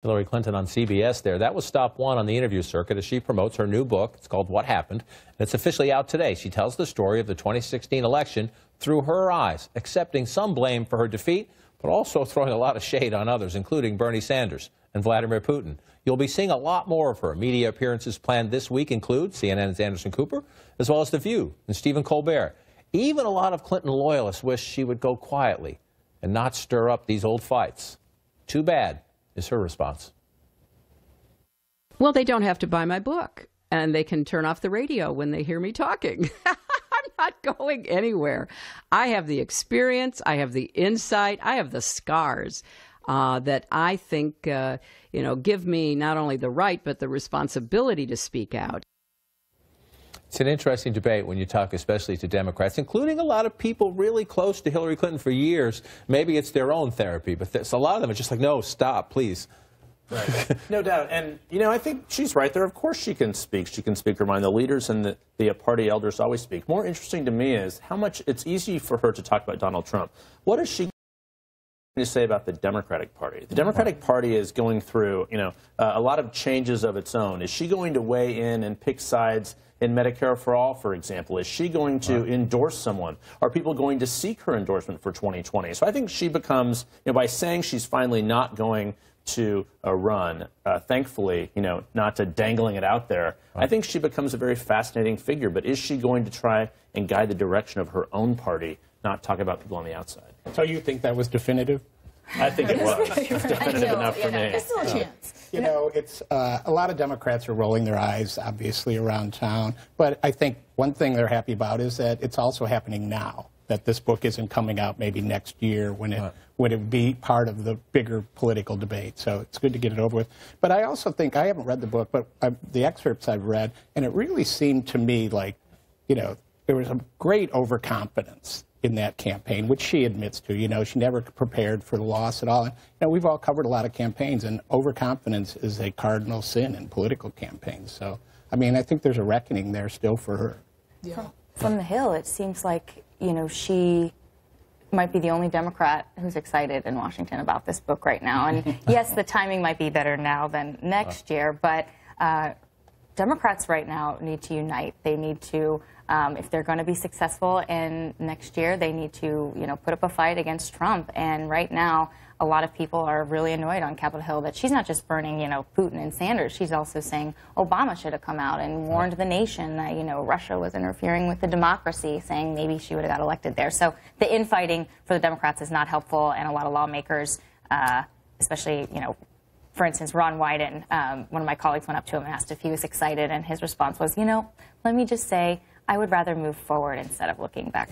Hillary Clinton on CBS there. That was stop one on the interview circuit as she promotes her new book. It's called What Happened. And it's officially out today. She tells the story of the 2016 election through her eyes, accepting some blame for her defeat, but also throwing a lot of shade on others, including Bernie Sanders and Vladimir Putin. You'll be seeing a lot more of her. Media appearances planned this week include CNN's Anderson Cooper, as well as The View and Stephen Colbert. Even a lot of Clinton loyalists wish she would go quietly and not stir up these old fights. Too bad, is her response. Well, they don't have to buy my book, and they can turn off the radio when they hear me talking. I'm not going anywhere. I have the experience, I have the insight, I have the scars that I think, give me not only the right, but the responsibility to speak out. It's an interesting debate when you talk especially to Democrats, including a lot of people really close to Hillary Clinton for years. Maybe it's their own therapy, but a lot of them are just like, no, stop, please. Right. No doubt. And, I think she's right there. Of course she can speak. She can speak her mind. The leaders and the party elders always speak. More interesting to me is how much it's easy for her to talk about Donald Trump. What is she going to say about the Democratic Party? The Democratic Party is going through, a lot of changes of its own. Is she going to weigh in and pick sides in Medicare for All, for example? Is she going to endorse someone? Are people going to seek her endorsement for 2020? So I think she becomes, by saying she's finally not going to run, thankfully, not to dangling it out there, I think she becomes a very fascinating figure. But is she going to try and guide the direction of her own party, not talk about people on the outside? So you think that was definitive? I think it was. It's definitive enough for me. There's still a chance. It's a lot of Democrats are rolling their eyes, obviously, around town. But I think one thing they're happy about is that it's also happening now, that this book isn't coming out maybe next year when it would be part of the bigger political debate. So it's good to get it over with. But I also think, I haven't read the book, but the excerpts I've read, and it really seemed to me like, there was a great overconfidence in that campaign, which she admits to. She never prepared for the loss at all. And, we've all covered a lot of campaigns, and overconfidence is a cardinal sin in political campaigns. So, I think there's a reckoning there still for her. Yeah. From the Hill, it seems like, she might be the only Democrat who's excited in Washington about this book right now. And yes, the timing might be better now than next year, but Democrats right now need to unite. They need to, if they're going to be successful in next year, they need to, put up a fight against Trump. And right now, a lot of people are really annoyed on Capitol Hill that she's not just burning, Putin and Sanders. She's also saying Obama should have come out and warned the nation that, Russia was interfering with the democracy, saying maybe she would have got elected there. So the infighting for the Democrats is not helpful, and a lot of lawmakers, especially, for instance, Ron Wyden, one of my colleagues went up to him and asked if he was excited, and his response was, let me just say, I would rather move forward instead of looking back.